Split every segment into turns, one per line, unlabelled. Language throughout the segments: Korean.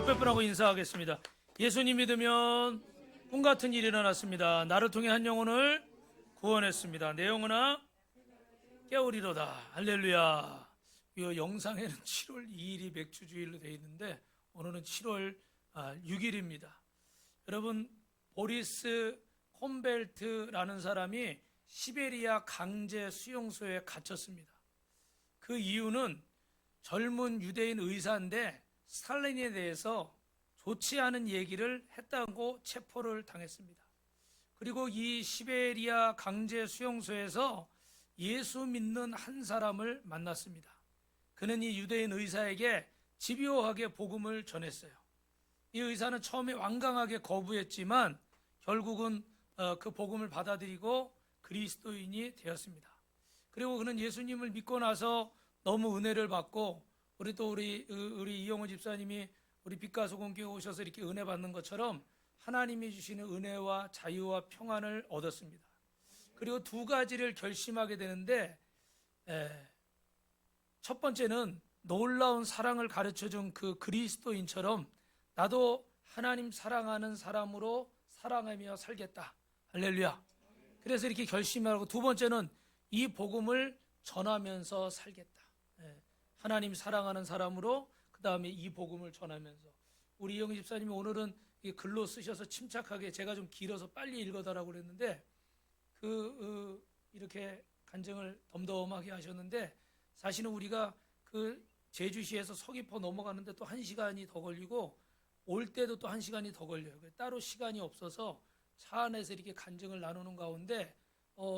옆에 분하고 인사하겠습니다. 예수님 믿으면 꿈 같은 일이 일어났습니다. 나를 통해 한 영혼을 구원했습니다. 내 영혼아 깨우리로다. 할렐루야. 이 영상에는 7월 2일이 맥주주일로 되어 있는데 오늘은 7월 6일입니다. 여러분, 보리스 콤벨트라는 사람이 시베리아 강제 수용소에 갇혔습니다. 그 이유는 젊은 유대인 의사인데 스탈린에 대해서 좋지 않은 얘기를 했다고 체포를 당했습니다. 그리고 이 시베리아 강제 수용소에서 예수 믿는 한 사람을 만났습니다. 그는 이 유대인 의사에게 집요하게 복음을 전했어요. 이 의사는 처음에 완강하게 거부했지만 결국은 그 복음을 받아들이고 그리스도인이 되었습니다. 그리고 그는 예수님을 믿고 나서 너무 은혜를 받고 우리 이용호 집사님이 우리 빛과 소금 교회 오셔서 이렇게 은혜 받는 것처럼 하나님이 주시는 은혜와 자유와 평안을 얻었습니다. 그리고 두 가지를 결심하게 되는데 첫 번째는 놀라운 사랑을 가르쳐준 그 그리스도인처럼 나도 하나님 사랑하는 사람으로 사랑하며 살겠다. 할렐루야. 그래서 이렇게 결심하고, 두 번째는 이 복음을 전하면서 살겠다. 하나님 사랑하는 사람으로 그 다음에 이 복음을 전하면서. 우리 이영희 집사님이 오늘은 글로 쓰셔서 침착하게, 제가 좀 길어서 빨리 읽어달라고 그랬는데 이렇게 간증을 덤덤하게 하셨는데, 사실은 우리가 그 제주시에서 서귀포 넘어가는데 또 1시간이 더 걸리고 올 때도 또 1시간이 더 걸려요. 따로 시간이 없어서 차 안에서 이렇게 간증을 나누는 가운데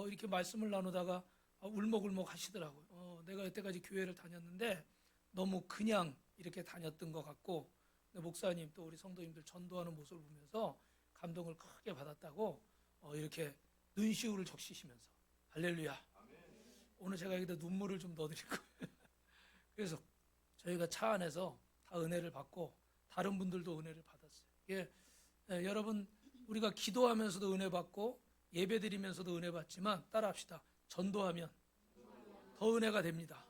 이렇게 말씀을 나누다가 울먹울먹 하시더라고요. 내가 여태까지 교회를 다녔는데 너무 그냥 이렇게 다녔던 것 같고, 목사님 또 우리 성도님들 전도하는 모습을 보면서 감동을 크게 받았다고 이렇게 눈시울을 적시시면서. 할렐루야. 오늘 제가 여기다 눈물을 좀 넣어드릴 거예요. 그래서 저희가 차 안에서 다 은혜를 받고 다른 분들도 은혜를 받았어요. 이게 여러분, 우리가 기도하면서도 은혜 받고 예배드리면서도 은혜 받지만 따라합시다. 전도하면 더 은혜가 됩니다.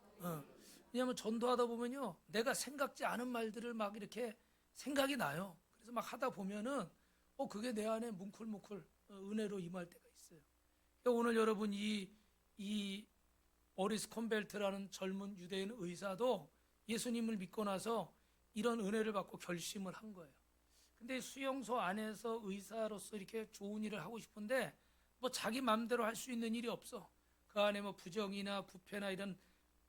왜냐하면 전도하다 보면요, 내가 생각지 않은 말들을 막 이렇게 생각이 나요. 그래서 막 하다 보면은 그게 내 안에 뭉클뭉클 은혜로 임할 때가 있어요. 그러니까 오늘 여러분, 이 보리스 콤벨트라는 젊은 유대인 의사도 예수님을 믿고 나서 이런 은혜를 받고 결심을 한 거예요. 근데 수용소 안에서 의사로서 이렇게 좋은 일을 하고 싶은데 자기 마음대로 할 수 있는 일이 없어. 그 안에 부정이나 부패나 이런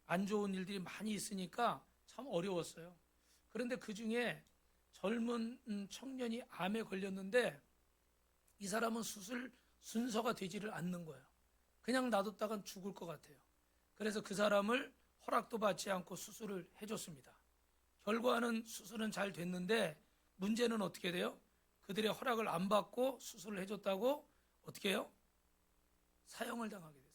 안 좋은 일들이 많이 있으니까 참 어려웠어요. 그런데 그 중에 젊은 청년이 암에 걸렸는데 이 사람은 수술 순서가 되지를 않는 거예요. 그냥 놔뒀다간 죽을 것 같아요. 그래서 그 사람을 허락도 받지 않고 수술을 해줬습니다. 결과는 수술은 잘 됐는데 문제는 어떻게 돼요? 그들의 허락을 안 받고 수술을 해줬다고 어떻게 해요? 사형을 당하게 됐어요.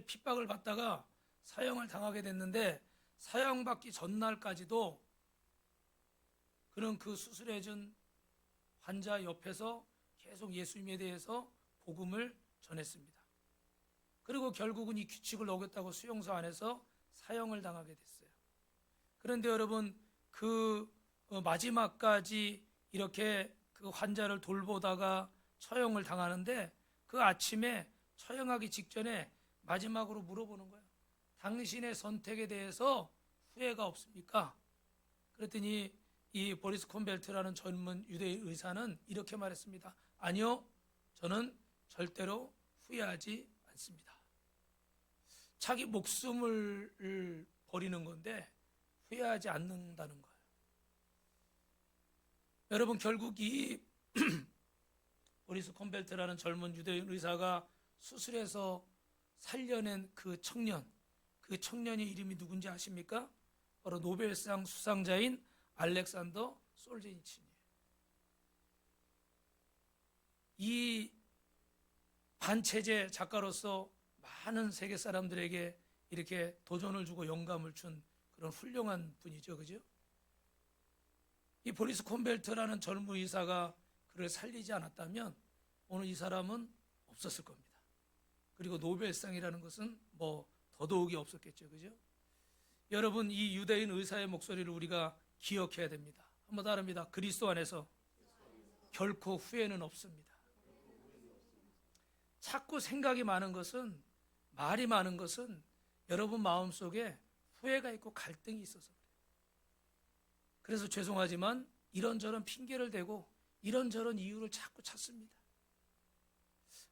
핍박을 받다가 사형을 당하게 됐는데, 사형받기 전날까지도 그는 그 수술해준 환자 옆에서 계속 예수님에 대해서 복음을 전했습니다. 그리고 결국은 이 규칙을 어겼다고 수용소 안에서 사형을 당하게 됐어요. 그런데 여러분, 그 마지막까지 이렇게 그 환자를 돌보다가 처형을 당하는데, 그 아침에 처형하기 직전에 마지막으로 물어보는 거예요. 당신의 선택에 대해서 후회가 없습니까? 그랬더니 이 보리스 콤벨트라는 젊은 유대인 의사는 이렇게 말했습니다. 아니요, 저는 절대로 후회하지 않습니다. 자기 목숨을 버리는 건데 후회하지 않는다는 거예요. 여러분, 결국 이 보리스 콤벨트라는 젊은 유대인 의사가 수술해서 살려낸 그 청년의 이름이 누군지 아십니까? 바로 노벨상 수상자인 알렉산더 솔제니친이에요. 이 반체제 작가로서 많은 세계 사람들에게 이렇게 도전을 주고 영감을 준 그런 훌륭한 분이죠. 그죠? 이 보리스 콤벨트라는 젊은 의사가 그를 살리지 않았다면 오늘 이 사람은 없었을 겁니다. 그리고 노벨상이라는 것은 더더욱이 없었겠죠. 그죠? 여러분, 이 유대인 의사의 목소리를 우리가 기억해야 됩니다. 한번 다릅니다. 그리스도 안에서 결코 후회는 없습니다. 자꾸 생각이 많은 것은, 말이 많은 것은 여러분 마음속에 후회가 있고 갈등이 있어서 그래요. 그래서 죄송하지만 이런저런 핑계를 대고 이런저런 이유를 자꾸 찾습니다.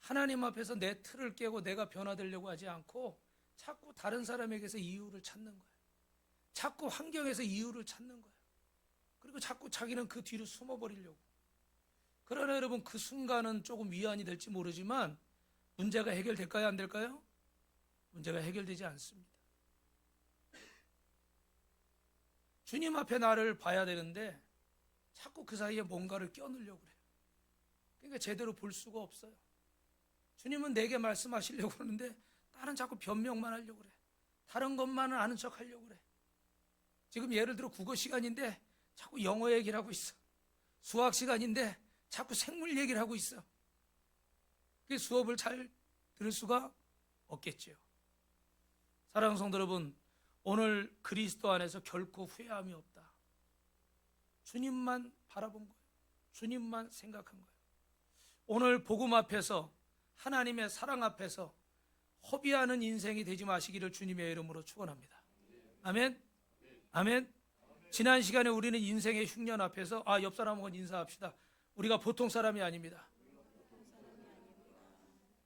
하나님 앞에서 내 틀을 깨고 내가 변화되려고 하지 않고 자꾸 다른 사람에게서 이유를 찾는 거예요. 자꾸 환경에서 이유를 찾는 거예요. 그리고 자꾸 자기는 그 뒤로 숨어버리려고. 그러나 여러분, 그 순간은 조금 위안이 될지 모르지만 문제가 해결될까요? 안 될까요? 문제가 해결되지 않습니다. 주님 앞에 나를 봐야 되는데 자꾸 그 사이에 뭔가를 껴넣으려고 그래요. 그러니까 제대로 볼 수가 없어요. 주님은 내게 말씀하시려고 그러는데 나는 자꾸 변명만 하려고 그래. 다른 것만은 아는 척 하려고 그래. 지금 예를 들어 국어 시간인데 자꾸 영어 얘기를 하고 있어. 수학 시간인데 자꾸 생물 얘기를 하고 있어. 그 수업을 잘 들을 수가 없겠지요. 사랑하는 성도 여러분, 오늘 그리스도 안에서 결코 후회함이 없다. 주님만 바라본 거예요. 주님만 생각한 거예요. 오늘 복음 앞에서, 하나님의 사랑 앞에서 허비하는 인생이 되지 마시기를 주님의 이름으로 축원합니다. 아멘. 아멘. 지난 시간에 우리는 인생의 흉년 앞에서 옆 사람하고 인사합시다. 우리가 보통 사람이 아닙니다.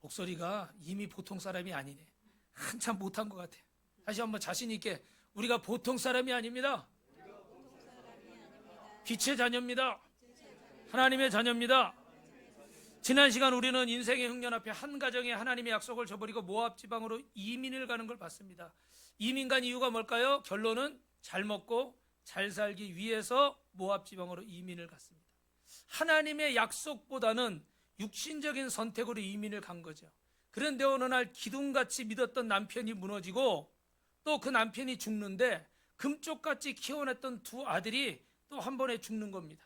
목소리가 이미 보통 사람이 아니네. 한참 못한 것 같아. 다시 한번 자신 있게, 우리가 보통 사람이 아닙니다. 빛의 자녀입니다. 하나님의 자녀입니다. 지난 시간 우리는 인생의 흉년 앞에 한 가정에 하나님의 약속을 저버리고 모압 지방으로 이민을 가는 걸 봤습니다. 이민 간 이유가 뭘까요? 결론은 잘 먹고 잘 살기 위해서 모압 지방으로 이민을 갔습니다. 하나님의 약속보다는 육신적인 선택으로 이민을 간 거죠. 그런데 어느 날 기둥같이 믿었던 남편이 무너지고 또 그 남편이 죽는데 금쪽같이 키워냈던 두 아들이 또 한 번에 죽는 겁니다.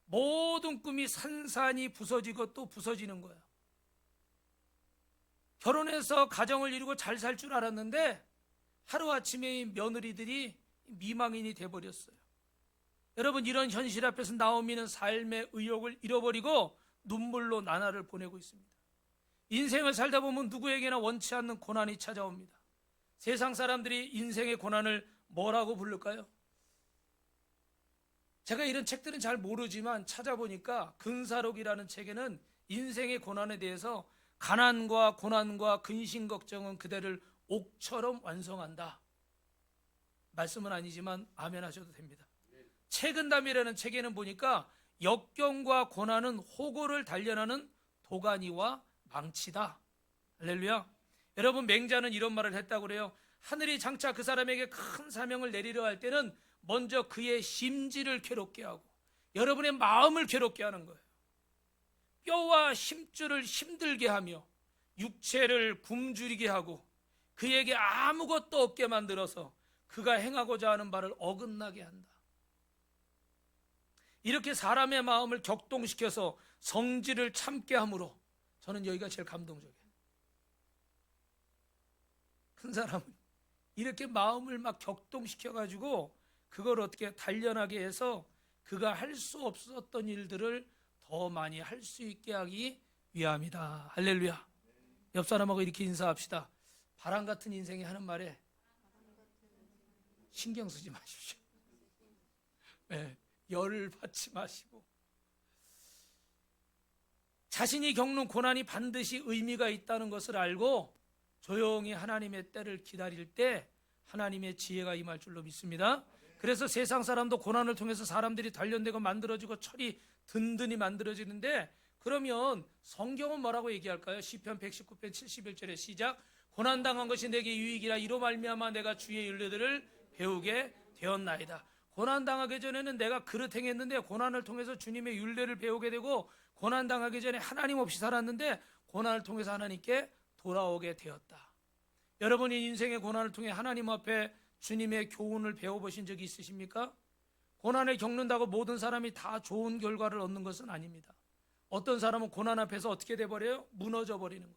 모든 꿈이 산산이 부서지고 또 부서지는 거예요. 결혼해서 가정을 이루고 잘 살 줄 알았는데 하루아침에 며느리들이 미망인이 돼버렸어요. 여러분, 이런 현실 앞에서 나오미는 삶의 의욕을 잃어버리고 눈물로 나날을 보내고 있습니다. 인생을 살다 보면 누구에게나 원치 않는 고난이 찾아옵니다. 세상 사람들이 인생의 고난을 뭐라고 부를까요? 제가 이런 책들은 잘 모르지만 찾아보니까 근사록이라는 책에는 인생의 고난에 대해서 가난과 고난과 근심 걱정은 그대를 옥처럼 완성한다. 말씀은 아니지만 아멘 하셔도 됩니다. 책은담이라는 책에는 보니까 역경과 고난은 호고를 단련하는 도가니와 망치다. 할렐루야. 여러분, 맹자는 이런 말을 했다고 그래요. 하늘이 장차 그 사람에게 큰 사명을 내리려 할 때는 먼저 그의 심지를 괴롭게 하고 여러분의 마음을 괴롭게 하는 거예요. 뼈와 심줄을 힘들게 하며 육체를 굶주리게 하고 그에게 아무것도 없게 만들어서 그가 행하고자 하는 바를 어긋나게 한다. 이렇게 사람의 마음을 격동시켜서 성질을 참게 함으로, 저는 여기가 제일 감동적이에요. 큰 사람은 이렇게 마음을 막 격동시켜가지고 그걸 어떻게 단련하게 해서 그가 할 수 없었던 일들을 더 많이 할 수 있게 하기 위함이다. 할렐루야. 옆 사람하고 이렇게 인사합시다. 바람 같은 인생이 하는 말에 신경 쓰지 마십시오. 네, 열을 받지 마시고, 자신이 겪는 고난이 반드시 의미가 있다는 것을 알고 조용히 하나님의 때를 기다릴 때 하나님의 지혜가 임할 줄로 믿습니다. 그래서 세상 사람도 고난을 통해서 사람들이 단련되고 만들어지고 철이 든든히 만들어지는데, 그러면 성경은 뭐라고 얘기할까요? 시편 119편 71절에 시작. 고난당한 것이 내게 유익이라 이로 말미암아 내가 주의 윤례들을 배우게 되었나이다. 고난당하기 전에는 내가 그릇 행했는데 고난을 통해서 주님의 윤례를 배우게 되고, 고난당하기 전에 하나님 없이 살았는데 고난을 통해서 하나님께 돌아오게 되었다. 여러분이 인생의 고난을 통해 하나님 앞에 주님의 교훈을 배워보신 적이 있으십니까? 고난을 겪는다고 모든 사람이 다 좋은 결과를 얻는 것은 아닙니다. 어떤 사람은 고난 앞에서 어떻게 돼버려요? 무너져 버리는 거예요.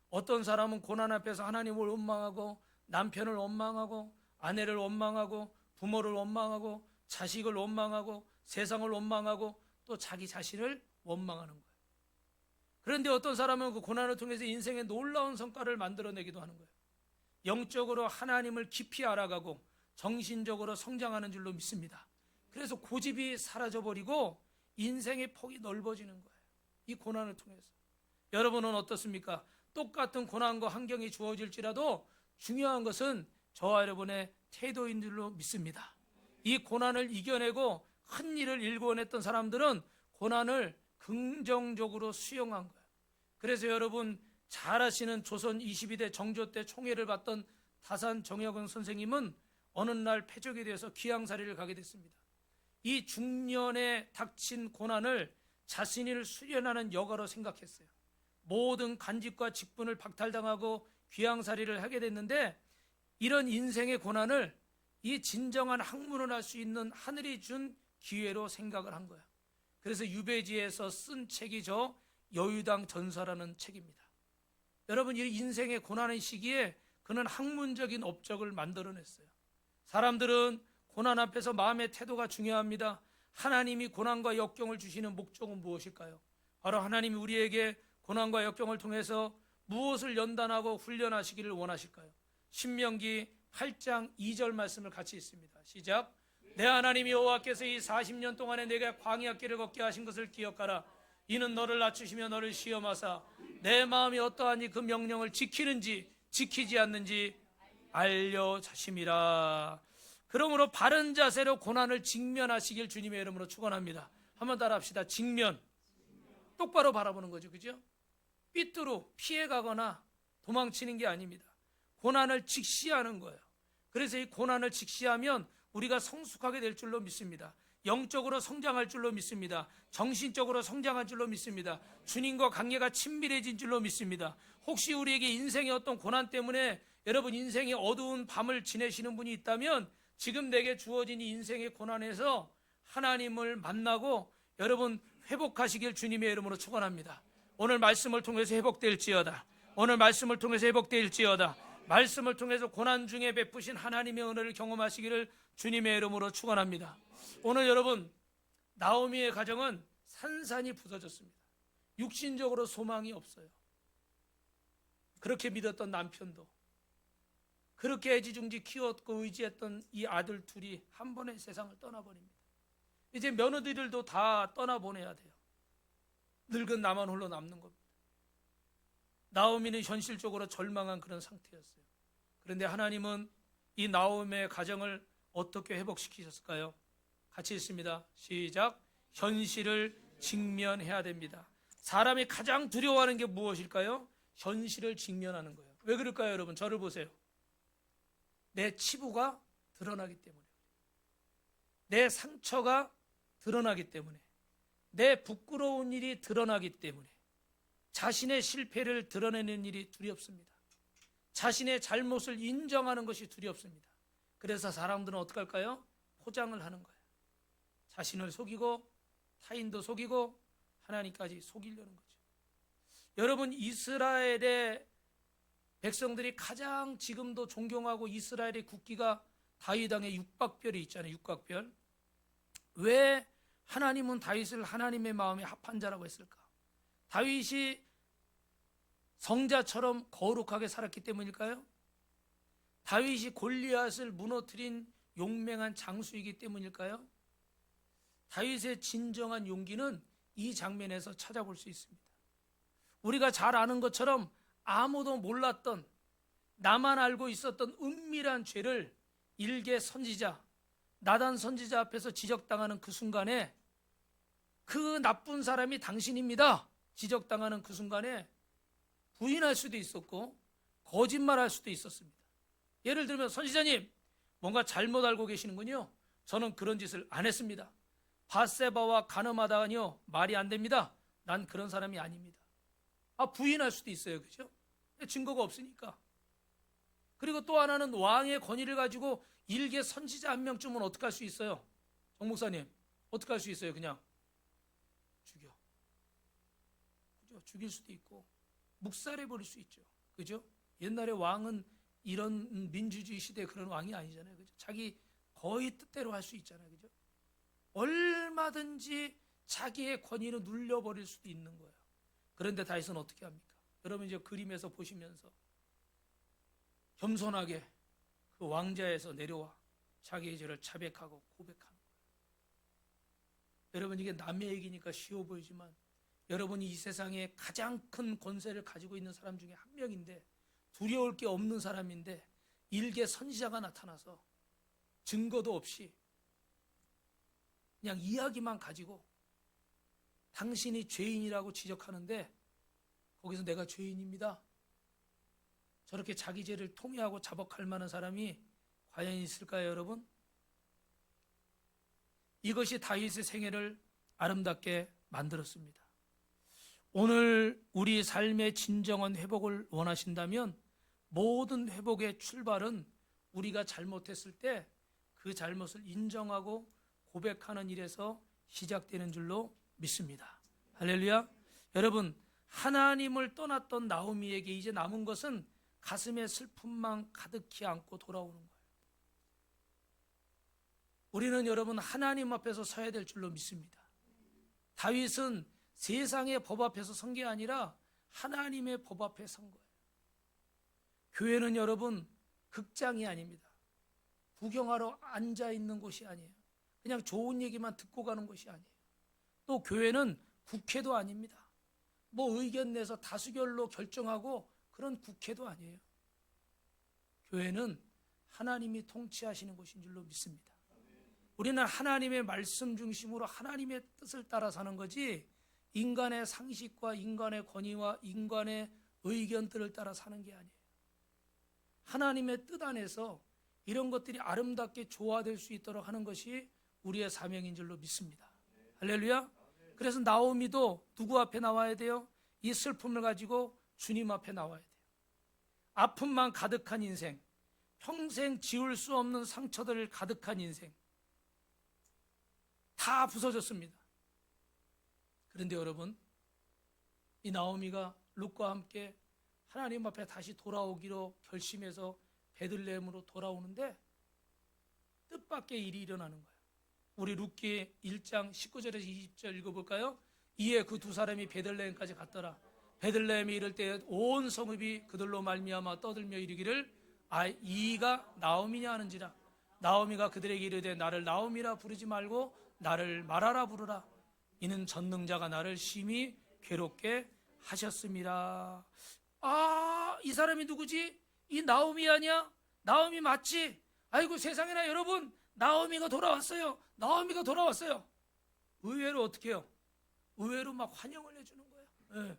어떤 사람은 고난 앞에서 하나님을 원망하고 남편을 원망하고 아내를 원망하고 부모를 원망하고 자식을 원망하고 세상을 원망하고 또 자기 자신을 원망하는 거예요. 그런데 어떤 사람은 그 고난을 통해서 인생의 놀라운 성과를 만들어내기도 하는 거예요. 영적으로 하나님을 깊이 알아가고 정신적으로 성장하는 줄로 믿습니다. 그래서 고집이 사라져버리고 인생의 폭이 넓어지는 거예요. 이 고난을 통해서. 여러분은 어떻습니까? 똑같은 고난과 환경이 주어질지라도 중요한 것은 저와 여러분의 태도인 줄로 믿습니다. 이 고난을 이겨내고 큰 일을 일궈냈던 사람들은 고난을 긍정적으로 수용한 거예요. 그래서 여러분 잘 아시는 조선 22대 정조 때 총애를 받던 다산 정혁은 선생님은 어느 날 패적이 되어서 귀양살이를 가게 됐습니다. 이 중년에 닥친 고난을 자신을 수련하는 여가로 생각했어요. 모든 간직과 직분을 박탈당하고 귀양살이를 하게 됐는데 이런 인생의 고난을 이 진정한 학문을 할 수 있는 하늘이 준 기회로 생각을 한 거예요. 그래서 유배지에서 쓴 책이 저 여유당 전사라는 책입니다. 여러분, 이 인생의 고난의 시기에 그는 학문적인 업적을 만들어냈어요. 사람들은 고난 앞에서 마음의 태도가 중요합니다. 하나님이 고난과 역경을 주시는 목적은 무엇일까요? 바로 하나님이 우리에게 고난과 역경을 통해서 무엇을 연단하고 훈련하시기를 원하실까요? 신명기 8장 2절 말씀을 같이 읽습니다. 시작. 내 하나님 여호와께서 이 40년 동안에 내게 광야길을 걷게 하신 것을 기억하라. 이는 너를 낮추시며 너를 시험하사 내 마음이 어떠하니 그 명령을 지키는지 지키지 않는지 알려자심이라. 그러므로 바른 자세로 고난을 직면하시길 주님의 이름으로 축원합니다. 한번 따라합시다. 직면. 똑바로 바라보는 거죠. 그죠? 삐뚤어 피해가거나 도망치는 게 아닙니다. 고난을 직시하는 거예요. 그래서 이 고난을 직시하면 우리가 성숙하게 될 줄로 믿습니다. 영적으로 성장할 줄로 믿습니다. 정신적으로 성장할 줄로 믿습니다. 주님과 관계가 친밀해진 줄로 믿습니다. 혹시 우리에게 인생의 어떤 고난 때문에 여러분 인생의 어두운 밤을 지내시는 분이 있다면 지금 내게 주어진 이 인생의 고난에서 하나님을 만나고 여러분 회복하시길 주님의 이름으로 축원합니다. 오늘 말씀을 통해서 회복될지어다. 오늘 말씀을 통해서 회복될지어다. 말씀을 통해서 고난 중에 베푸신 하나님의 은혜를 경험하시기를 주님의 이름으로 축원합니다. 오늘 여러분 나오미의 가정은 산산이 부서졌습니다. 육신적으로 소망이 없어요. 그렇게 믿었던 남편도, 그렇게 애지중지 키웠고 의지했던 이 아들 둘이 한 번에 세상을 떠나버립니다. 이제 며느리들도 다 떠나보내야 돼요. 늙은 나만 홀로 남는 겁니다. 나오미는 현실적으로 절망한 그런 상태였어요. 그런데 하나님은 이 나오미의 가정을 어떻게 회복시키셨을까요? 같이 읽습니다. 시작. 현실을 직면해야 됩니다. 사람이 가장 두려워하는 게 무엇일까요? 현실을 직면하는 거예요. 왜 그럴까요, 여러분? 저를 보세요. 내 치부가 드러나기 때문에, 내 상처가 드러나기 때문에, 내 부끄러운 일이 드러나기 때문에, 자신의 실패를 드러내는 일이 두렵습니다. 자신의 잘못을 인정하는 것이 두렵습니다. 그래서 사람들은 어떻게 할까요? 포장을 하는 거예요. 자신을 속이고 타인도 속이고 하나님까지 속이려는 거죠. 여러분, 이스라엘의 백성들이 가장 지금도 존경하고 이스라엘의 국기가 다윗 왕의 육각별이 있잖아요. 육각별. 왜 하나님은 다윗을 하나님의 마음에 합한 자라고 했을까? 다윗이 성자처럼 거룩하게 살았기 때문일까요? 다윗이 골리앗을 무너뜨린 용맹한 장수이기 때문일까요? 다윗의 진정한 용기는 이 장면에서 찾아볼 수 있습니다. 우리가 잘 아는 것처럼 아무도 몰랐던, 나만 알고 있었던 은밀한 죄를 일개 선지자, 나단 선지자 앞에서 지적당하는 그 순간에, 그 나쁜 사람이 당신입니다 지적당하는 그 순간에 부인할 수도 있었고 거짓말할 수도 있었습니다. 예를 들면, 선지자님 뭔가 잘못 알고 계시는군요. 저는 그런 짓을 안 했습니다. 밧세바와 간음하다니요, 말이 안 됩니다. 난 그런 사람이 아닙니다. 부인할 수도 있어요. 그죠? 증거가 없으니까. 그리고 또 하나는 왕의 권위를 가지고 일개 선지자 한 명쯤은 어떻게 할 수 있어요? 정 목사님 어떻게 할 수 있어요? 그냥 죽여. 그죠? 죽일 수도 있고 묵살해 버릴 수 있죠. 그죠? 옛날에 왕은 이런 민주주의 시대에 그런 왕이 아니잖아요. 그죠? 자기 거의 뜻대로 할 수 있잖아요. 그죠? 얼마든지 자기의 권위를 눌려버릴 수도 있는 거예요. 그런데 다윗은 어떻게 합니까? 여러분 이제 그림에서 보시면서 겸손하게 그 왕좌에서 내려와 자기의 죄를 자백하고 고백하는 거예요. 여러분 이게 남의 얘기니까 쉬워 보이지만 여러분이 이 세상에 가장 큰 권세를 가지고 있는 사람 중에 한 명인데 두려울 게 없는 사람인데 일개 선지자가 나타나서 증거도 없이 그냥 이야기만 가지고 당신이 죄인이라고 지적하는데 거기서 내가 죄인입니다. 저렇게 자기 죄를 통회하고 자복할 만한 사람이 과연 있을까요, 여러분? 이것이 다윗의 생애를 아름답게 만들었습니다. 오늘 우리 삶의 진정한 회복을 원하신다면 모든 회복의 출발은 우리가 잘못했을 때 그 잘못을 인정하고 고백하는 일에서 시작되는 줄로 믿습니다. 할렐루야. 여러분, 하나님을 떠났던 나오미에게 이제 남은 것은 가슴에 슬픔만 가득히 안고 돌아오는 거예요. 우리는 여러분 하나님 앞에서 서야 될 줄로 믿습니다. 다윗은 세상의 법 앞에서 선 게 아니라 하나님의 법 앞에 선 거예요. 교회는 여러분 극장이 아닙니다. 구경하러 앉아 있는 곳이 아니에요. 그냥 좋은 얘기만 듣고 가는 것이 아니에요. 또 교회는 국회도 아닙니다. 뭐 의견 내서 다수결로 결정하고 그런 국회도 아니에요. 교회는 하나님이 통치하시는 곳인 줄로 믿습니다. 우리는 하나님의 말씀 중심으로 하나님의 뜻을 따라 사는 거지 인간의 상식과 인간의 권위와 인간의 의견들을 따라 사는 게 아니에요. 하나님의 뜻 안에서 이런 것들이 아름답게 조화될 수 있도록 하는 것이 우리의 사명인 줄로 믿습니다. 할렐루야. 그래서 나오미도 누구 앞에 나와야 돼요? 이 슬픔을 가지고 주님 앞에 나와야 돼요. 아픔만 가득한 인생, 평생 지울 수 없는 상처들 가득한 인생 다 부서졌습니다. 그런데 여러분, 이 나오미가 룻과 함께 하나님 앞에 다시 돌아오기로 결심해서 베들레헴으로 돌아오는데 뜻밖의 일이 일어나는 거예요. 우리 룻기 1장 19절에서 20절 읽어볼까요? 이에 그 두 사람이 베들레헴까지 갔더라. 베들레헴에 이를 때 온 성읍이 그들로 말미암아 떠들며 이르기를 이가 나오미냐 하는지라. 나오미가 그들에게 이르되 나를 나오미라 부르지 말고 나를 마라라 부르라. 이는 전능자가 나를 심히 괴롭게 하셨습니다. 이 사람이 누구지? 이 나오미 아니야? 나오미 맞지? 아이고 세상에나 여러분, 나오미가 돌아왔어요. 나오미가 돌아왔어요. 의외로 어떻게 해요? 의외로 막 환영을 해주는 거예요.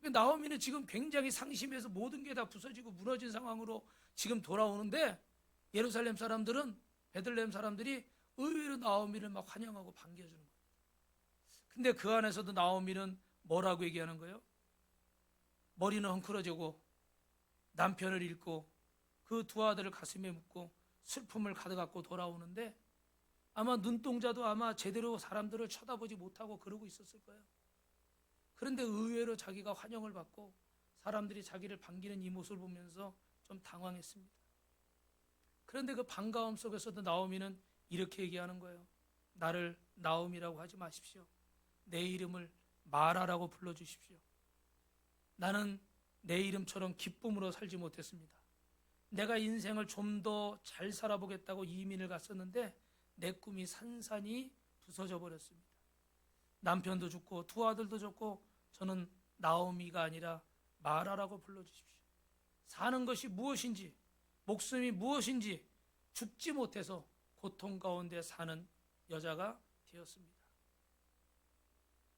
네. 나오미는 지금 굉장히 상심해서 모든 게 다 부서지고 무너진 상황으로 지금 돌아오는데 예루살렘 사람들은, 베들레헴 사람들이 의외로 나오미를 막 환영하고 반겨주는 거예요. 근데 그 안에서도 나오미는 뭐라고 얘기하는 거예요? 머리는 헝클어지고 남편을 잃고 그 두 아들을 가슴에 묻고 슬픔을 가득 안고 돌아오는데 아마 눈동자도 아마 제대로 사람들을 쳐다보지 못하고 그러고 있었을 거예요. 그런데 의외로 자기가 환영을 받고 사람들이 자기를 반기는 이 모습을 보면서 좀 당황했습니다. 그런데 그 반가움 속에서도 나오미는 이렇게 얘기하는 거예요. 나를 나오미라고 하지 마십시오. 내 이름을 마라라고 불러주십시오. 나는 내 이름처럼 기쁨으로 살지 못했습니다. 내가 인생을 좀 더 잘 살아보겠다고 이민을 갔었는데 내 꿈이 산산이 부서져 버렸습니다. 남편도 죽고 두 아들도 죽고 저는 나오미가 아니라 마라라고 불러주십시오. 사는 것이 무엇인지, 목숨이 무엇인지 죽지 못해서 고통 가운데 사는 여자가 되었습니다.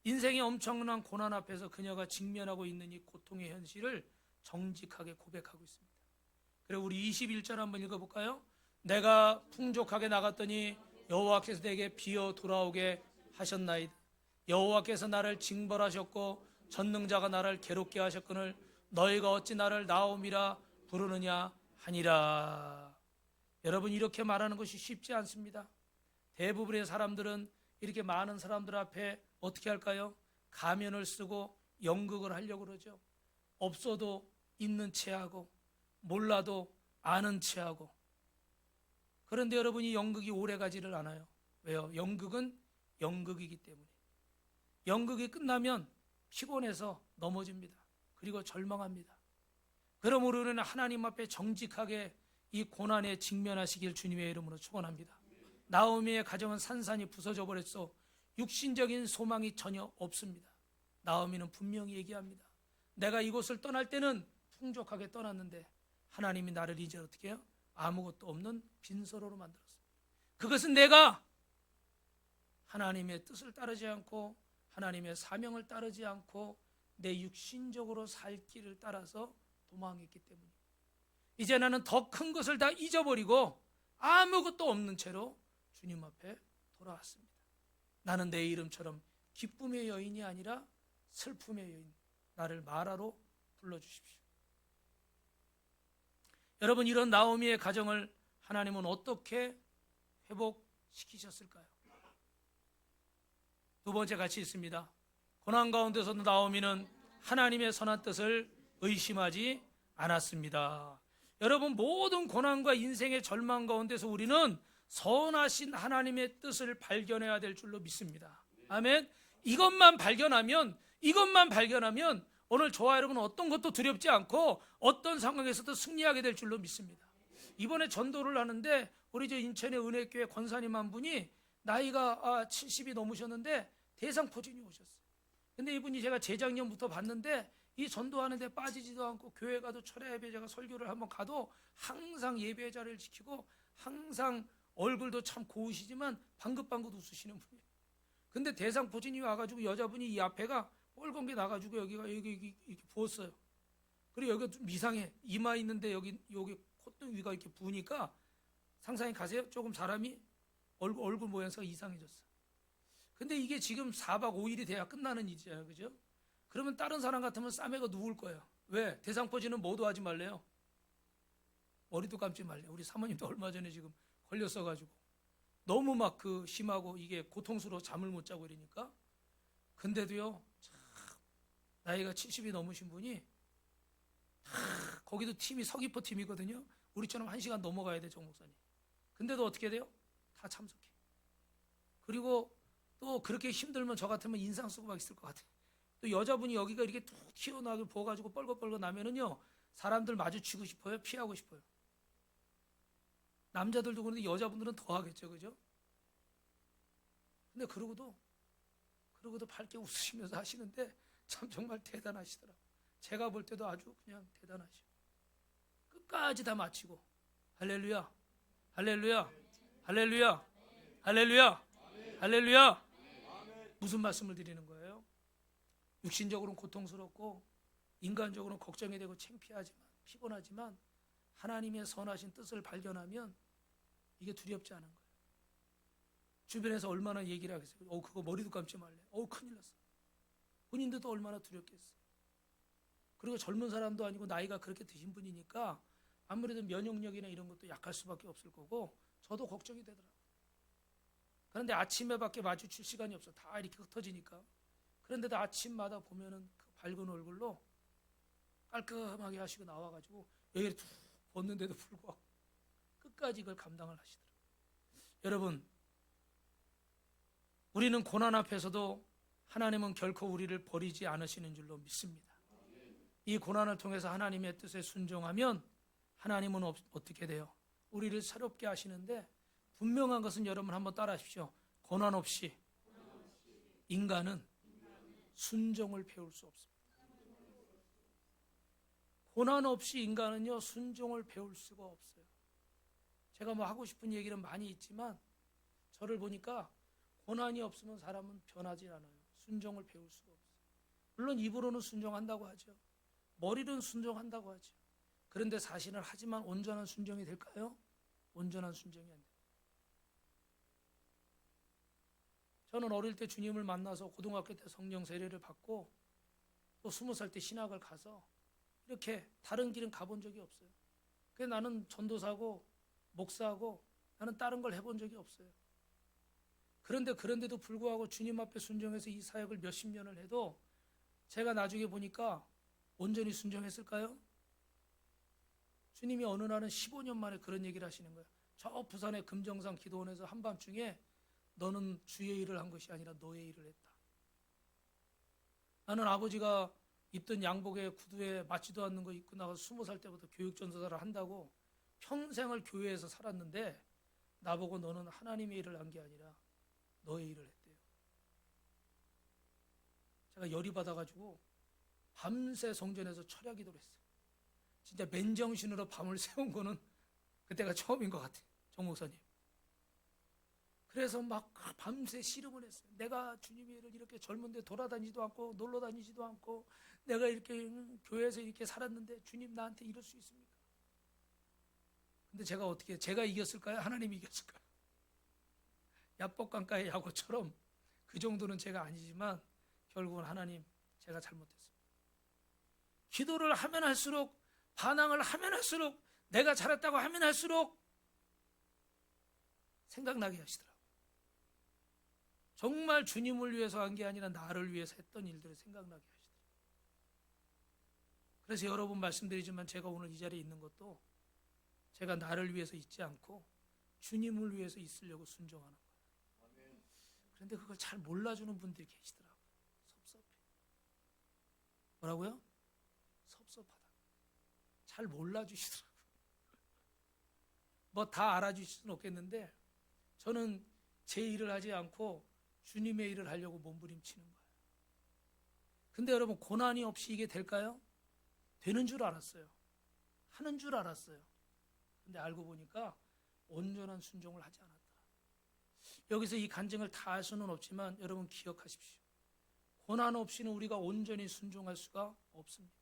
인생의 엄청난 고난 앞에서 그녀가 직면하고 있는 이 고통의 현실을 정직하게 고백하고 있습니다. 그리고 우리 21절 한번 읽어볼까요? 내가 풍족하게 나갔더니 여호와께서 내게 비어 돌아오게 하셨나이다. 여호와께서 나를 징벌하셨고 전능자가 나를 괴롭게 하셨거늘 너희가 어찌 나를 나오미라 부르느냐 하니라. 여러분, 이렇게 말하는 것이 쉽지 않습니다. 대부분의 사람들은 이렇게 많은 사람들 앞에 어떻게 할까요? 가면을 쓰고 연극을 하려고 그러죠. 없어도 있는 체하고 몰라도 아는 체하고 그런데 여러분이 연극이 오래 가지를 않아요. 왜요? 연극은 연극이기 때문에. 연극이 끝나면 피곤해서 넘어집니다. 그리고 절망합니다. 그러므로 우리는 하나님 앞에 정직하게 이 고난에 직면하시길 주님의 이름으로 축원합니다. 나오미의 가정은 산산이 부서져 버렸어. 육신적인 소망이 전혀 없습니다. 나오미는 분명히 얘기합니다. 내가 이곳을 떠날 때는 풍족하게 떠났는데 하나님이 나를 이제 어떻게 해요? 아무것도 없는 빈서로로 만들었어요. 그것은 내가 하나님의 뜻을 따르지 않고 하나님의 사명을 따르지 않고 내 육신적으로 살 길을 따라서 도망했기 때문입니다. 이제 나는 더 큰 것을 다 잊어버리고 아무것도 없는 채로 주님 앞에 돌아왔습니다. 나는 내 이름처럼 기쁨의 여인이 아니라 슬픔의 여인, 나를 마라로 불러주십시오. 여러분, 이런 나오미의 가정을 하나님은 어떻게 회복시키셨을까요? 두 번째 같이 있습니다. 고난 가운데서도 나오미는 하나님의 선한 뜻을 의심하지 않았습니다. 여러분, 모든 고난과 인생의 절망 가운데서 우리는 선하신 하나님의 뜻을 발견해야 될 줄로 믿습니다. 아멘. 이것만 발견하면 오늘 저와 여러분은 어떤 것도 두렵지 않고 어떤 상황에서도 승리하게 될 줄로 믿습니다. 이번에 전도를 하는데 우리 저 인천의 은혜교회 권사님 한 분이 나이가 70이 넘으셨는데 대상포진이 오셨어요. 근데 이분이 제가 재작년부터 봤는데 이 전도하는데 빠지지도 않고 교회 가도 철야 예배 제가 설교를 한번 가도 항상 예배 자리를 지키고 항상 얼굴도 참 고우시지만 방긋방긋 웃으시는 분이에요. 근데 대상포진이 와가지고 여자분이 이 앞에가 뻘건 게 나가지고 여기가 여기 이렇게 부었어요. 그리고 여기가 좀 이상해. 이마 있는데 여기 콧등 위가 이렇게 부으니까 상상이 가세요? 조금 사람이 얼굴 모양새가 이상해졌어. 근데 이게 지금 4박 5일이 돼야 끝나는 일이잖아요. 그죠? 그러면 다른 사람 같으면 싸매가 누울 거예요. 왜? 대상포진은 뭐도 하지 말래요. 머리도 감지 말래요. 우리 사모님도 얼마 전에 지금 걸렸어가지고 너무 막 심하고 이게 고통스러워 잠을 못 자고 이러니까. 근데도요, 참 나이가 70이 넘으신 분이 거기도 팀이 서귀포 팀이거든요. 우리처럼 1시간 넘어가야 돼, 정 목사님. 근데도 어떻게 돼요? 다 참석해. 그리고 또 그렇게 힘들면 저 같으면 인상 쓰고 막 있을 것 같아요. 또 여자분이 여기가 이렇게 툭 튀어나오게 부어가지고 뻘긋뻘긋 나면은요, 사람들 마주치고 싶어요? 피하고 싶어요? 남자들도 그런데 여자분들은 더 하겠죠, 그죠? 근데 그러고도 밝게 웃으시면서 하시는데 참 정말 대단하시더라고요. 제가 볼 때도 아주 그냥 대단하셔. 끝까지 다 마치고 할렐루야, 할렐루야, 할렐루야, 할렐루야, 할렐루야. 무슨 말씀을 드리는 거예요? 육신적으로는 고통스럽고 인간적으로는 걱정이 되고 창피하지만 피곤하지만 하나님의 선하신 뜻을 발견하면 이게 두렵지 않은 거예요. 주변에서 얼마나 얘기를 하겠어요. 그거 머리도 감지 말래. 큰일 났어. 본인들도 얼마나 두렵겠어요. 그리고 젊은 사람도 아니고 나이가 그렇게 드신 분이니까 아무래도 면역력이나 이런 것도 약할 수밖에 없을 거고 저도 걱정이 되더라고요. 그런데 아침에밖에 마주칠 시간이 없어. 다 이렇게 흩어지니까. 그런데도 아침마다 보면은 그 밝은 얼굴로 깔끔하게 하시고 나와가지고 여기를 툭 벗는데도 불구하고 끝까지 이걸 감당을 하시더라고요. 여러분, 우리는 고난 앞에서도 하나님은 결코 우리를 버리지 않으시는 줄로 믿습니다. 이 고난을 통해서 하나님의 뜻에 순종하면 하나님은 어떻게 돼요? 우리를 새롭게 하시는데 분명한 것은 여러분 한번 따라 하십시오. 고난 없이 인간은 순종을 배울 수 없습니다. 고난 없이 인간은요, 순종을 배울 수가 없어요. 제가 뭐 하고 싶은 얘기는 많이 있지만 저를 보니까 고난이 없으면 사람은 변하지 않아요. 순종을 배울 수가 없어요. 물론 입으로는 순종한다고 하죠. 머리로는 순종한다고 하죠. 그런데 사실은 하지만 온전한 순종이 될까요? 온전한 순종이 안 돼요. 저는 어릴 때 주님을 만나서 고등학교 때 성령 세례를 받고 또 20살 때 신학을 가서 이렇게 다른 길은 가본 적이 없어요. 그래서 나는 전도사고 목사하고 나는 다른 걸 해본 적이 없어요. 그런데도 불구하고 주님 앞에 순종해서 이 사역을 몇십 년을 해도 제가 나중에 보니까 온전히 순종했을까요? 주님이 어느 날은 15년 만에 그런 얘기를 하시는 거예요. 저 부산의 금정산 기도원에서 한밤중에 너는 주의 일을 한 것이 아니라 너의 일을 했다. 나는 아버지가 입던 양복에 구두에 맞지도 않는 거 입고 나가서 20살 때부터 교육전도사를 한다고 평생을 교회에서 살았는데 나보고 너는 하나님의 일을 한 게 아니라 너의 일을 했대요. 제가 열이 받아가지고 밤새 성전에서 철야 기도를 했어요. 진짜 맨정신으로 밤을 새운 거는 그때가 처음인 것 같아요. 정 목사님. 그래서 막 밤새 씨름을 했어요. 내가 주님의 일을 이렇게 젊은데 돌아다니지도 않고 놀러 다니지도 않고 내가 이렇게 교회에서 이렇게 살았는데 주님 나한테 이럴 수 있습니까? 근데 제가 이겼을까요? 하나님이 이겼을까요? 야복강가의 야구처럼 그 정도는 제가 아니지만 결국은 하나님 제가 잘못했습니다. 기도를 하면 할수록 반항을 하면 할수록 내가 잘했다고 하면 할수록 생각나게 하시더라고요. 정말 주님을 위해서 한 게 아니라 나를 위해서 했던 일들을 생각나게 하시더라고요. 그래서 여러 번 말씀드리지만 제가 오늘 이 자리에 있는 것도 제가 나를 위해서 있지 않고 주님을 위해서 있으려고 순종하는 거예요. 그런데 그걸 잘 몰라주는 분들이 계시더라고요. 섭섭해. 뭐라고요? 섭섭하다. 잘 몰라주시더라고요. 뭐 다 알아주실 수는 없겠는데 저는 제 일을 하지 않고 주님의 일을 하려고 몸부림치는 거예요. 근데 여러분 고난이 없이 이게 될까요? 되는 줄 알았어요. 하는 줄 알았어요. 근데 알고 보니까 온전한 순종을 하지 않았더라. 여기서 이 간증을 다 할 수는 없지만 여러분 기억하십시오. 고난 없이는 우리가 온전히 순종할 수가 없습니다.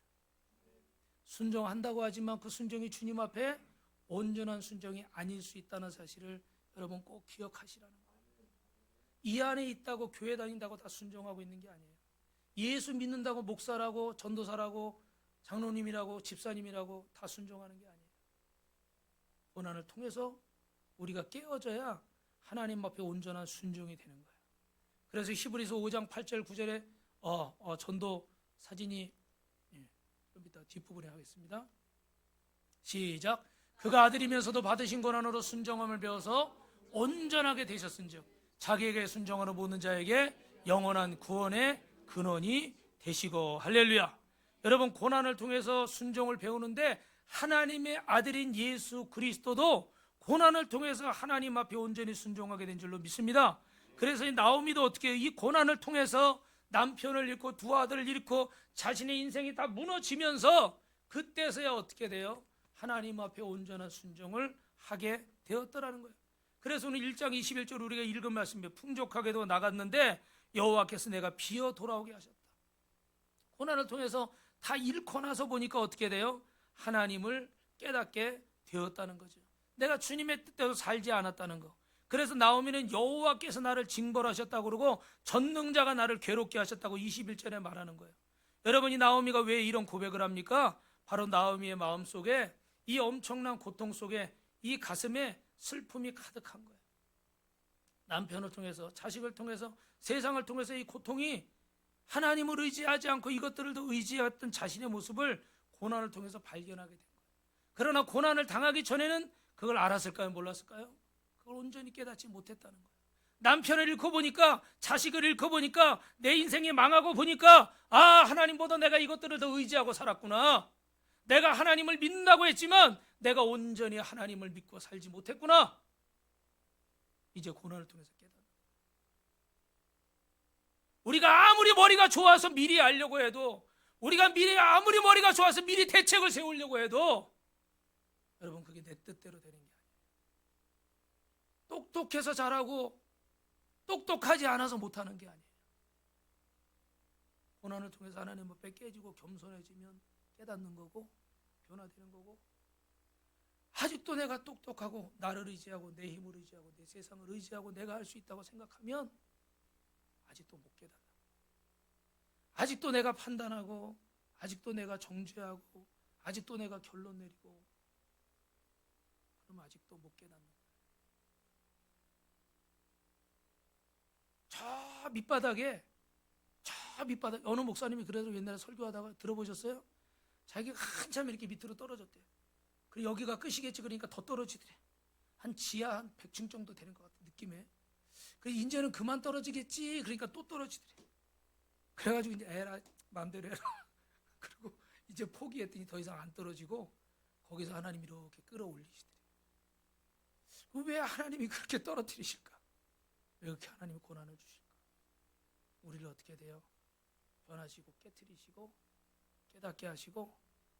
순종한다고 하지만 그 순종이 주님 앞에 온전한 순종이 아닐 수 있다는 사실을 여러분 꼭 기억하시라는 거예요. 이 안에 있다고 교회 다닌다고 다 순종하고 있는 게 아니에요. 예수 믿는다고 목사라고 전도사라고 장로님이라고 집사님이라고 다 순종하는 게 아니에요. 고난을 통해서 우리가 깨어져야 하나님 앞에 온전한 순종이 되는 거예요. 그래서 히브리서 5장 8절 9절에 전도 사진이 좀 이따 뒷부분에 하겠습니다. 시작. 그가 아들이면서도 받으신 고난으로 순종함을 배워서 온전하게 되셨은즉 자기에게 순종하는 모든 자에게 영원한 구원의 근원이 되시고. 할렐루야. 여러분 고난을 통해서 순종을 배우는데 하나님의 아들인 예수 그리스도도 고난을 통해서 하나님 앞에 온전히 순종하게 된 줄로 믿습니다. 그래서 이 나오미도 어떻게 해요? 이 고난을 통해서 남편을 잃고 두 아들을 잃고 자신의 인생이 다 무너지면서 그때서야 어떻게 돼요? 하나님 앞에 온전한 순종을 하게 되었더라는 거예요. 그래서 오늘 1장 21절 우리가 읽은 말씀이에요. 풍족하게도 나갔는데 여호와께서 내가 비어 돌아오게 하셨다. 고난을 통해서 다 잃고 나서 보니까 어떻게 돼요? 하나님을 깨닫게 되었다는 거죠. 내가 주님의 뜻대로 살지 않았다는 거. 그래서 나오미는 여호와께서 나를 징벌하셨다고 그러고 전능자가 나를 괴롭게 하셨다고 21절에 말하는 거예요. 여러분이 나오미가 왜 이런 고백을 합니까? 바로 나오미의 마음속에 이 엄청난 고통 속에 이 가슴에 슬픔이 가득한 거예요. 남편을 통해서 자식을 통해서 세상을 통해서 이 고통이 하나님을 의지하지 않고 이것들을 더 의지했던 자신의 모습을 고난을 통해서 발견하게 된 거예요. 그러나 고난을 당하기 전에는 그걸 알았을까요? 몰랐을까요? 그걸 온전히 깨닫지 못했다는 거예요. 남편을 잃고 보니까 자식을 잃고 보니까 내 인생이 망하고 보니까 하나님보다 내가 이것들을 더 의지하고 살았구나. 내가 하나님을 믿는다고 했지만 내가 온전히 하나님을 믿고 살지 못했구나. 이제 고난을 통해서 깨닫는 거예요. 우리가 아무리 머리가 좋아서 미리 알려고 해도 우리가 아무리 머리가 좋아서 미리 대책을 세우려고 해도 여러분 그게 내 뜻대로 되는 게 아니에요. 똑똑해서 잘하고 똑똑하지 않아서 못하는 게 아니에요. 고난을 통해서 하나님 앞에 깨지고 겸손해지면 깨닫는 거고 변화되는 거고, 아직도 내가 똑똑하고 나를 의지하고 내 힘을 의지하고 내 세상을 의지하고 내가 할 수 있다고 생각하면 아직도 못 깨닫는 거예요. 아직도 내가 판단하고 아직도 내가 정죄하고 아직도 내가 결론 내리고 그럼 아직도 못 깨닫는 거예요. 저 밑바닥에 어느 목사님이 그래도 옛날에 설교하다가 들어보셨어요? 자기가 한참 이렇게 밑으로 떨어졌대요. 그리고 여기가 끝이겠지 그러니까 더 떨어지더래. 한 지하 한 100층 정도 되는 것 같은 느낌에. 그래서 이제는 그만 떨어지겠지. 그러니까 또 떨어지더래. 그래가지고 이제 에라 마음대로 해라. 그리고 이제 포기했더니 더 이상 안 떨어지고 거기서 하나님이 이렇게 끌어올리시더래. 왜 하나님이 그렇게 떨어뜨리실까? 왜 그렇게 하나님이 고난을 주실까? 우리를 어떻게 돼요? 변하시고 깨트리시고 깨닫게 하시고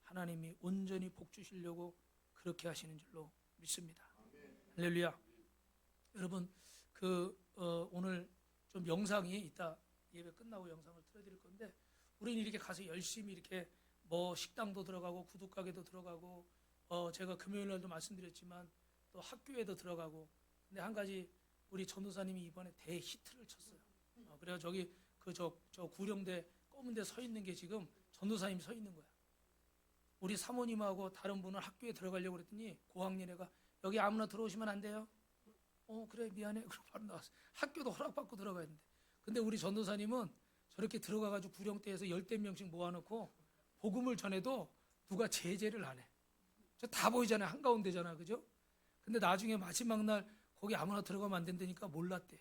하나님이 온전히 복 주시려고 그렇게 하시는 줄로 믿습니다. 할렐루야. 여러분 오늘 좀 영상이 이따 예배 끝나고 영상을 틀어드릴 건데 우리는 이렇게 가서 열심히 이렇게 뭐 식당도 들어가고 구두가게도 들어가고 제가 금요일 날도 말씀드렸지만 또 학교에도 들어가고 근데 한 가지 우리 전도사님이 이번에 대히트를 쳤어요. 그래서 저기 저 구령대 검은 데 서 있는 게 지금 전도사님이 서 있는 거야. 우리 사모님하고 다른 분은 학교에 들어가려고 그랬더니 고학년 애가 여기 아무나 들어오시면 안 돼요? 그래 미안해. 그럼 바로 나왔어. 학교도 허락받고 들어가야 되는데. 근데 우리 전도사님은 저렇게 들어가가지고 구령대에서 10명씩 모아놓고 복음을 전해도 누가 제재를 안 해. 저 다 보이잖아요. 한가운데잖아. 그죠? 근데 나중에 마지막 날 거기 아무나 들어가면 안 된다니까 몰랐대.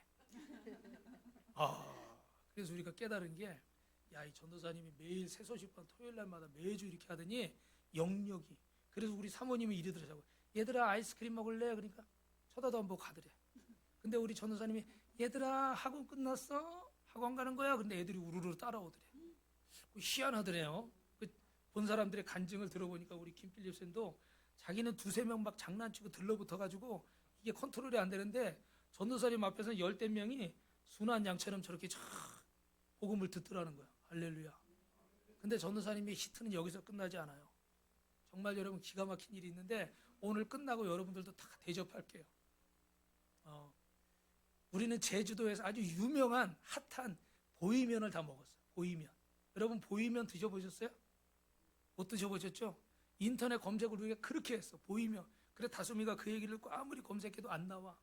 그래서 우리가 깨달은 게 야, 이 전도사님이 매일 새소식반 토요일 날마다 매주 이렇게 하더니 영역이. 그래서 우리 사모님이 이러더라고요. 얘들아 아이스크림 먹을래? 그러니까 쳐다도 안 보고 가더래. 근데 우리 전도사님이 얘들아 학원 끝났어? 학원 가는 거야? 근데 애들이 우르르 따라오더래. 희한하더래요. 본 사람들의 간증을 들어보니까 우리 김필립 쌤도 자기는 2-3명 막 장난치고 들러붙어가지고 이게 컨트롤이 안 되는데 전도사님 앞에서 10명이 순한 양처럼 저렇게 쫙 복음을 듣더라는 거야. 할렐루야. 근데 전도사님의 히트는 여기서 끝나지 않아요. 정말 여러분 기가 막힌 일이 있는데 오늘 끝나고 여러분들도 다 대접할게요. 우리는 제주도에서 아주 유명한 핫한 보이면을 다 먹었어요. 보이면. 여러분 보이면 드셔보셨어요? 못 드셔보셨죠? 인터넷 검색을 우리가 그렇게 했어. 보이면. 그래 다솜이가 그 얘기를 듣고 아무리 검색해도 안 나와.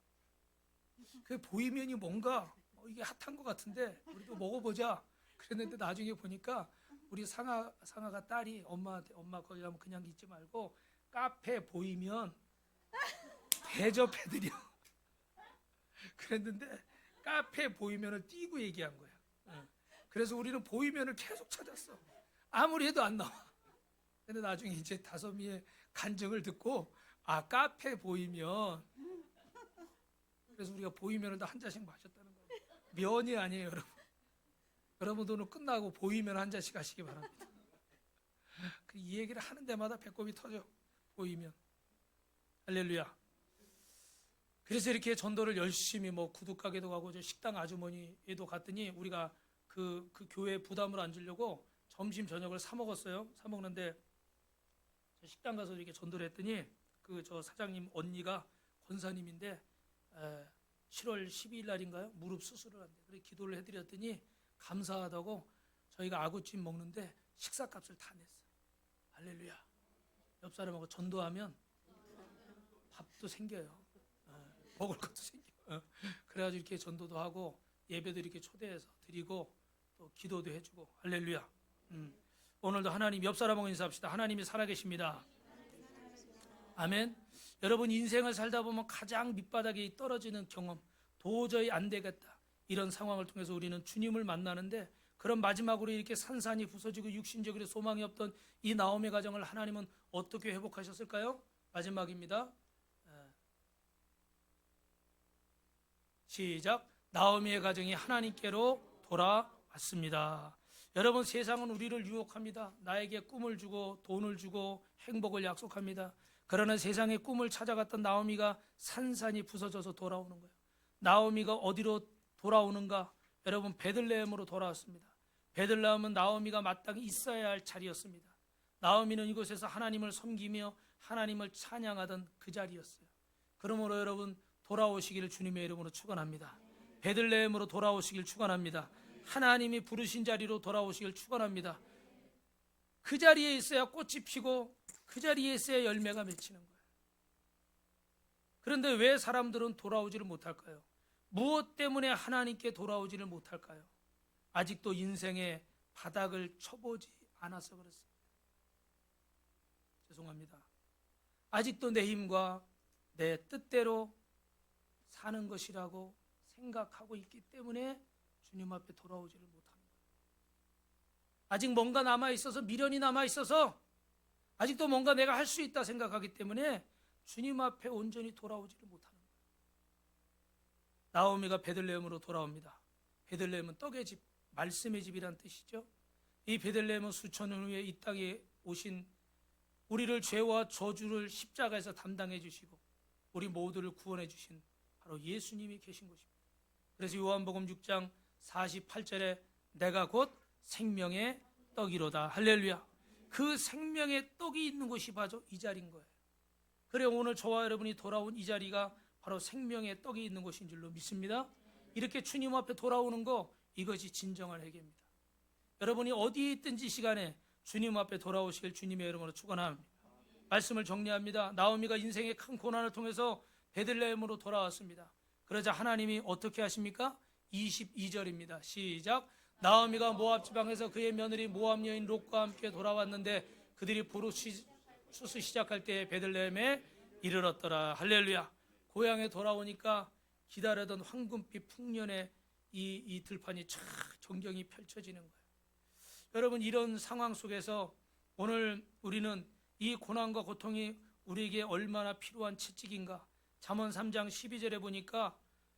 그 보이면이 뭔가 이게 핫한 것 같은데 우리도 먹어보자. 그랬는데 나중에 보니까 우리 상아가 딸이 엄마한테 엄마 거기 가면 그냥 있지 말고 카페 보이면 대접해드려. 그랬는데 카페 보이면을 띄고 얘기한 거야. 그래서 우리는 보이면을 계속 찾았어. 아무리 해도 안 나와. 근데 나중에 이제 다솜이의 간증을 듣고 카페 보이면. 그래서 우리가 보이면을 다 한 잔씩 마셨다는 거예요. 면이 아니에요, 여러분. 여러분도 오늘 끝나고 보이면 한 잔씩 하시기 바랍니다. 이 얘기를 하는 데마다 배꼽이 터져. 보이면. 할렐루야. 그래서 이렇게 전도를 열심히 뭐 구두가게도 가고 저 식당 아주머니에도 갔더니 우리가 그 교회에 부담을 안 주려고 점심 저녁을 사 먹었어요. 사 먹는데 저 식당 가서 이렇게 전도를 했더니 저 사장님 언니가 권사님인데 7월 12일 날인가요? 무릎 수술을 한대. 그래서 기도를 해드렸더니 감사하다고 저희가 아구찜 먹는데 식사값을 다 냈어요. 할렐루야. 옆 사람하고 전도하면 밥도 생겨요. 먹을 것도 생겨. 그래가지고 이렇게 전도도 하고 예배도 이렇게 초대해서 드리고 또 기도도 해주고. 할렐루야. 오늘도 하나님 옆 사람하고 인사합시다. 하나님이 살아계십니다. 아멘. 여러분 인생을 살다 보면 가장 밑바닥에 떨어지는 경험, 도저히 안 되겠다 이런 상황을 통해서 우리는 주님을 만나는데 그런 마지막으로 이렇게 산산이 부서지고 육신적으로 소망이 없던 이 나오미의 가정을 하나님은 어떻게 회복하셨을까요? 마지막입니다. 시작. 나오미의 가정이 하나님께로 돌아왔습니다. 여러분 세상은 우리를 유혹합니다. 나에게 꿈을 주고 돈을 주고 행복을 약속합니다. 그러나 세상의 꿈을 찾아갔던 나오미가 산산이 부서져서 돌아오는 거예요. 나오미가 어디로 돌아오는가? 여러분 베들레헴으로 돌아왔습니다. 베들레헴은 나오미가 마땅히 있어야 할 자리였습니다. 나오미는 이곳에서 하나님을 섬기며 하나님을 찬양하던 그 자리였어요. 그러므로 여러분 돌아오시기를 주님의 이름으로 축원합니다. 베들레헴으로 돌아오시길 축원합니다. 하나님이 부르신 자리로 돌아오시길 축원합니다. 그 자리에 있어야 꽃이 피고 그 자리에 있어야 열매가 맺히는 거예요. 그런데 왜 사람들은 돌아오지를 못할까요? 무엇 때문에 하나님께 돌아오지를 못할까요? 아직도 인생의 바닥을 쳐보지 않아서 그렇습니다. 죄송합니다. 아직도 내 힘과 내 뜻대로 사는 것이라고 생각하고 있기 때문에 주님 앞에 돌아오지를 못하는 거예요. 아직 뭔가 남아있어서, 미련이 남아있어서 아직도 뭔가 내가 할 수 있다 생각하기 때문에 주님 앞에 온전히 돌아오지를 못하는 거예요. 나오미가 베들레헴으로 돌아옵니다. 베들레헴은 떡의 집, 말씀의 집이란 뜻이죠. 이 베들레헴은 수천 년 후에 이 땅에 오신 우리를 죄와 저주를 십자가에서 담당해 주시고 우리 모두를 구원해 주신 바로 예수님이 계신 곳입니다. 그래서 요한복음 6장 48절에 내가 곧 생명의 떡이로다. 할렐루야. 그 생명의 떡이 있는 곳이 바로 이 자리인 거예요. 그래 오늘 저와 여러분이 돌아온 이 자리가 바로 생명의 떡이 있는 곳인 줄로 믿습니다. 이렇게 주님 앞에 돌아오는 거, 이것이 진정한 회개입니다. 여러분이 어디에 있든지 시간에 주님 앞에 돌아오시길 주님의 이름으로 축원합니다. 말씀을 정리합니다. 나오미가 인생의 큰 고난을 통해서 베들레헴으로 돌아왔습니다. 그러자 하나님이 어떻게 하십니까? 22절입니다. 시작. 나오미가 모압 지방에서 그의 며느리 모압 여인 롯과 함께 돌아왔는데 그들이 부르짖으 시작할 때에 베들레헴에 이르렀더라. 할렐루야. 고향에 돌아오니까 기다리던 황금빛 풍년의 이 들판이 쫙 전경이 펼쳐지는 거예요. 여러분, 이런 상황 속에서 오늘 우리는 이 고난과 고통이 우리에게 얼마나 필요한 채찍인가. 잠언 3장 12절에 보니까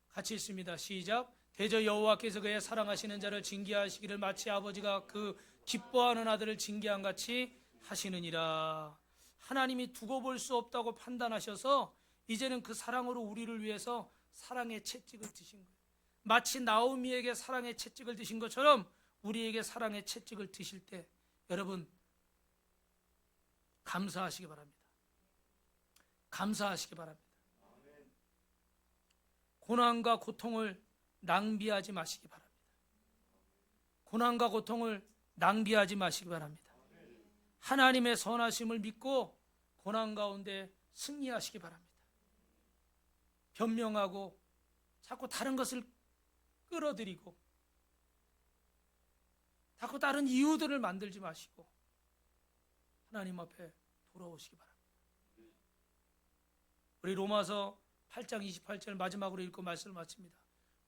같이 있습니다. 시작. 대저 여호와께서 그의 사랑하시는 자를 징계하시기를 마치 아버지가 그 기뻐하는 아들을 징계한 같이 하시느니라. 하나님이 두고 볼 수 없다고 판단하셔서 이제는 그 사랑으로 우리를 위해서 사랑의 채찍을 드신 거예요. 마치 나오미에게 사랑의 채찍을 드신 것처럼 우리에게 사랑의 채찍을 드실 때 여러분 감사하시기 바랍니다. 감사하시기 바랍니다. 고난과 고통을 낭비하지 마시기 바랍니다. 고난과 고통을 낭비하지 마시기 바랍니다. 하나님의 선하심을 믿고 고난 가운데 승리하시기 바랍니다. 변명하고 자꾸 다른 것을 끌어들이고 자꾸 다른 이유들을 만들지 마시고 하나님 앞에 돌아오시기 바랍니다. 우리 로마서 8장 28절 마지막으로 읽고 말씀을 마칩니다.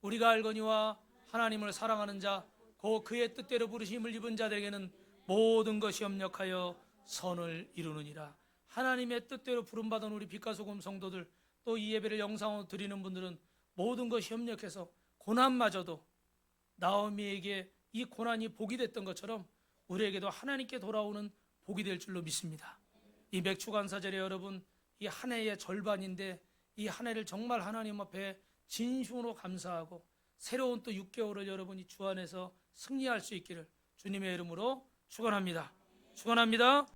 우리가 알거니와 하나님을 사랑하는 자 곧 그의 뜻대로 부르심을 입은 자들에게는 모든 것이 협력하여 선을 이루느니라. 하나님의 뜻대로 부름받은 우리 빛과 소금 성도들, 또 이 예배를 영상으로 드리는 분들은 모든 것이 협력해서 고난마저도 나오미에게 이 고난이 복이 됐던 것처럼 우리에게도 하나님께 돌아오는 복이 될 줄로 믿습니다. 이 맥주간사절에 여러분, 이 한 해의 절반인데 이 한 해를 정말 하나님 앞에 진심으로 감사하고 새로운 또 6개월을 여러분이 주 안에서 승리할 수 있기를 주님의 이름으로 축원합니다. 축원합니다.